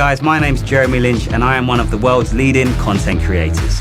guys, my name's Jeremy Lynch and I am one of the world's leading content creators.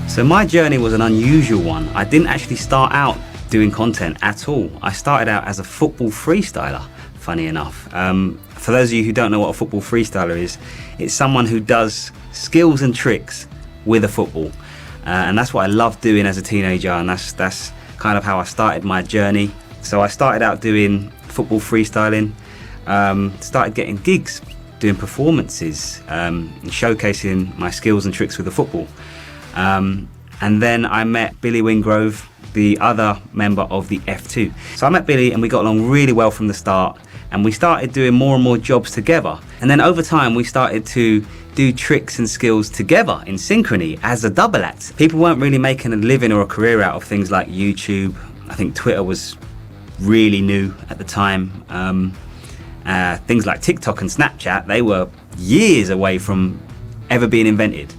So my journey was an unusual one. I didn't actually start out doing content at all. I started out as a football freestyler, funny enough. For those of you who don't know what a football freestyler is, it's someone who does skills and tricks with a football. And that's what I loved doing as a teenager, and that's kind of how I started my journey. So I started out doing football freestyling, started getting gigs, doing performances, and showcasing my skills and tricks with the football. And then I met Billy Wingrove, the other member of the F2. So I met Billy and we got along really well from the start, and we started doing more and more jobs together. And then over time we started to do tricks and skills together in synchrony as a double act. People weren't really making a living or a career out of things like YouTube. I think Twitter was really new at the time. Things like TikTok and Snapchat, they were years away from ever being invented.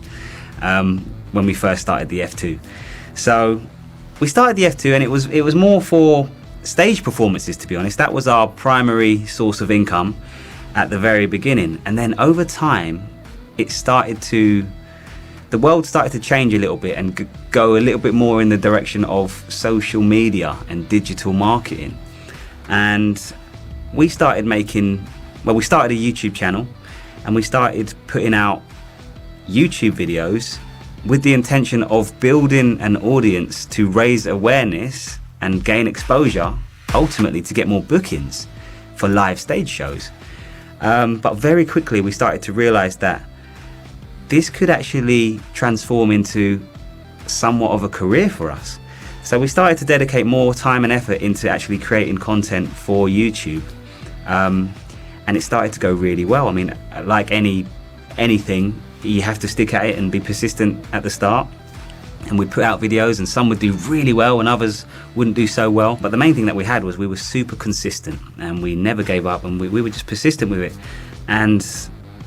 When we first started the F2. So we started the F2 and it was more for stage performances, to be honest. That was our primary source of income at the very beginning. And then over time, the world started to change a little bit and go a little bit more in the direction of social media and digital marketing. And we started we started a YouTube channel and we started putting out YouTube videos with the intention of building an audience to raise awareness and gain exposure, ultimately to get more bookings for live stage shows. But very quickly we started to realize that this could actually transform into somewhat of a career for us. So we started to dedicate more time and effort into actually creating content for YouTube. And it started to go really well. I mean, like anything, you have to stick at it and be persistent at the start. And we'd put out videos and some would do really well and others wouldn't do so well. But the main thing that we had was we were super consistent and we never gave up, and we were just persistent with it. And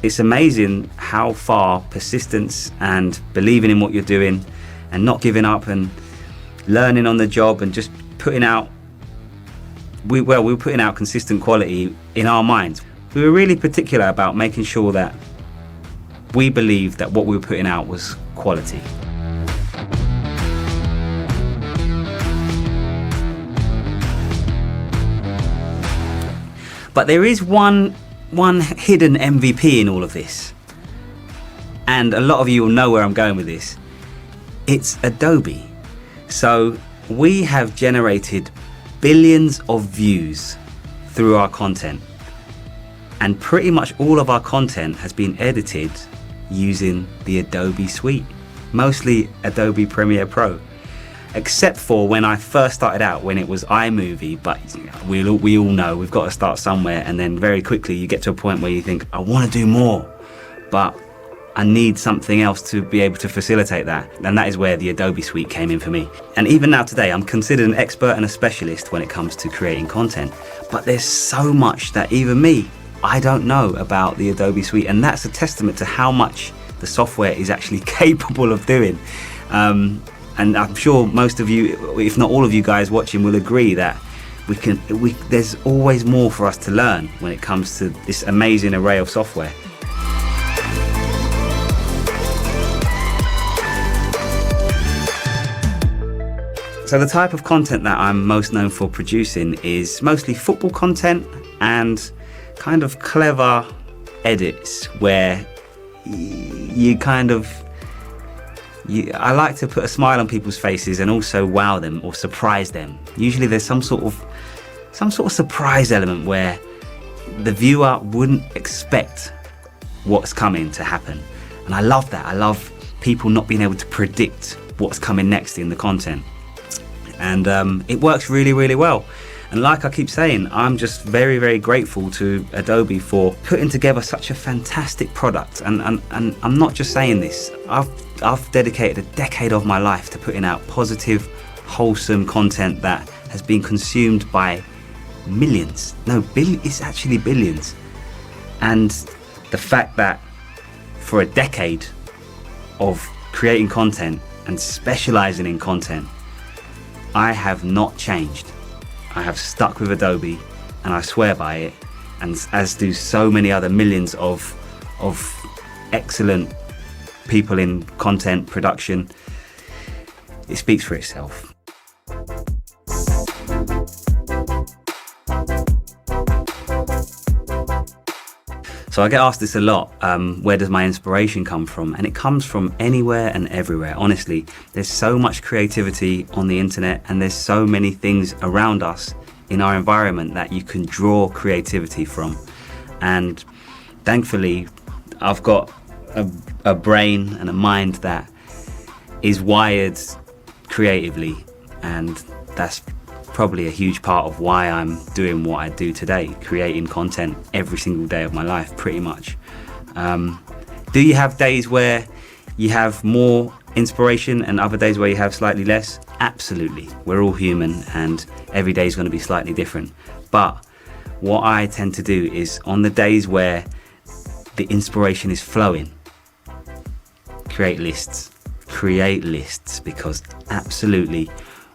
it's amazing how far persistence and believing in what you're doing and not giving up and learning on the job and just putting out, we were putting out consistent quality in our minds. We were really particular about making sure that we believed that what we were putting out was quality. But there is one hidden MVP in all of this. And a lot of you will know where I'm going with this. It's Adobe. So we have generated billions of views through our content. And pretty much all of our content has been edited using the Adobe suite, mostly Adobe Premiere Pro, except for when I first started out, when it was iMovie. But we all know we've got to start somewhere, and then very quickly you get to a point where you think, I want to do more, but I need something else to be able to facilitate that. And that is where the Adobe suite came in for me. And even now today, I'm considered an expert and a specialist when it comes to creating content. But there's so much that even me, I don't know about the Adobe suite, and that's a testament to how much the software is actually capable of doing. And I'm sure most of you, if not all of you guys watching, will agree that there's always more for us to learn when it comes to this amazing array of software. So the type of content that I'm most known for producing is mostly football content and kind of clever edits where I like to put a smile on people's faces and also wow them or surprise them. Usually there's some sort of surprise element where the viewer wouldn't expect what's coming to happen. And I love that. I love people not being able to predict what's coming next in the content. And it works really, really well. And like I keep saying, I'm just very, very grateful to Adobe for putting together such a fantastic product. And I'm not just saying this. I've dedicated a decade of my life to putting out positive, wholesome content that has been consumed by millions. No, it's actually billions. And the fact that for a decade of creating content and specializing in content, I have not changed. I have stuck with Adobe, and I swear by it, and as do so many other millions of excellent people in content production. It speaks for itself. So I get asked this a lot, where does my inspiration come from? And it comes from anywhere and everywhere, honestly. There's so much creativity on the internet, and there's so many things around us in our environment that you can draw creativity from. And thankfully, I've got a brain and a mind that is wired creatively, and that's probably a huge part of why I'm doing what I do today, creating content every single day of my life, pretty much. Do you have days where you have more inspiration and other days where you have slightly less? Absolutely. We're all human, and every day is going to be slightly different. But what I tend to do is, on the days where the inspiration is flowing, create lists, because absolutely,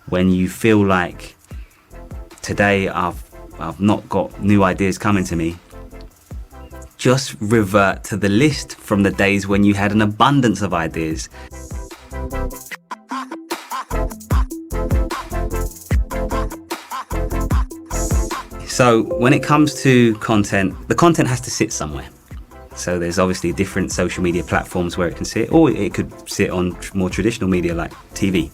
when you feel like today I've not got new ideas coming to me, just revert to the list from the days when you had an abundance of ideas. So when it comes to content, the content has to sit somewhere. So there's obviously different social media platforms where it can sit, or it could sit on more traditional media like TV.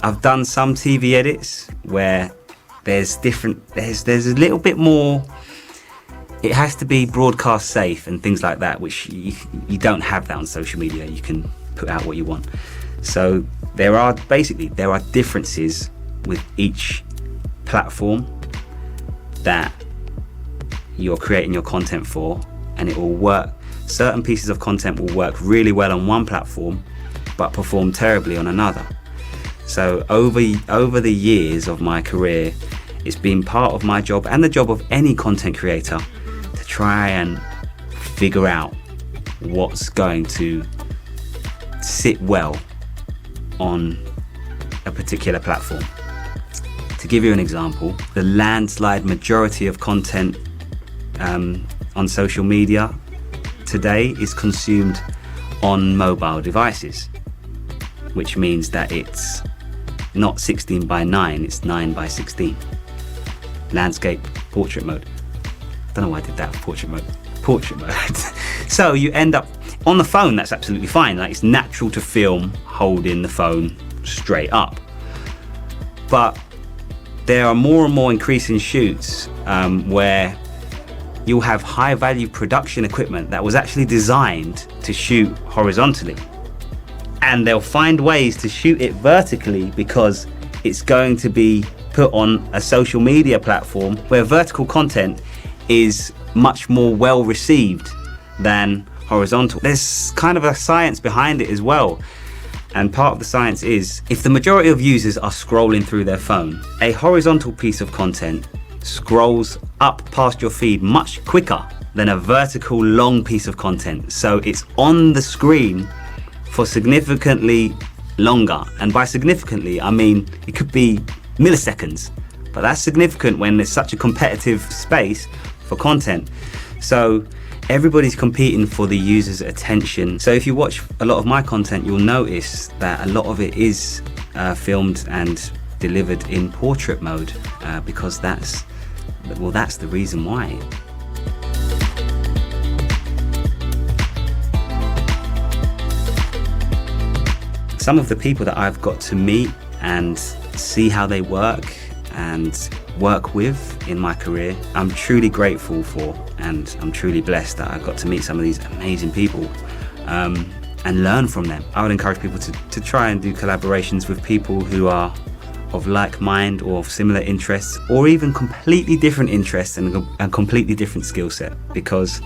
I've done some TV edits where there's a little bit more, it has to be broadcast safe and things like that, which you don't have that on social media. You can put out what you want. So there are differences with each platform that you're creating your content for, and it will work. Certain pieces of content will work really well on one platform but perform terribly on another. So over the years of my career, it's been part of my job and the job of any content creator to try and figure out what's going to sit well on a particular platform. To give you an example, the landslide majority of content on social media today is consumed on mobile devices, which means that it's not 16:9, it's 9:16. Landscape portrait mode. Don't know why I did that, portrait mode. So you end up on the phone, that's absolutely fine. Like, it's natural to film holding the phone straight up. But there are more and more increasing shoots where you'll have high value production equipment that was actually designed to shoot horizontally. And they'll find ways to shoot it vertically because it's going to be put on a social media platform where vertical content is much more well received than horizontal. There's kind of a science behind it as well. And part of the science is, if the majority of users are scrolling through their phone, a horizontal piece of content scrolls up past your feed much quicker than a vertical long piece of content. So it's on the screen for significantly longer. And by significantly, I mean it could be milliseconds, but that's significant when there's such a competitive space for content. So everybody's competing for the user's attention. So if you watch a lot of my content, you'll notice that a lot of it is filmed and delivered in portrait mode because that's the reason why. Some of the people that I've got to meet and see how they work and work with in my career, I'm truly grateful for, and I'm truly blessed that I got to meet some of these amazing people and learn from them. I would encourage people to try and do collaborations with people who are of like mind or of similar interests, or even completely different interests and a completely different skill set, because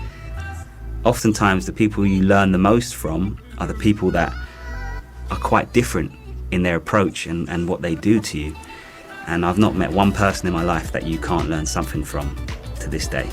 oftentimes the people you learn the most from are the people that are quite different in their approach and what they do to you. and I've not met one person in my life that you can't learn something from to this day.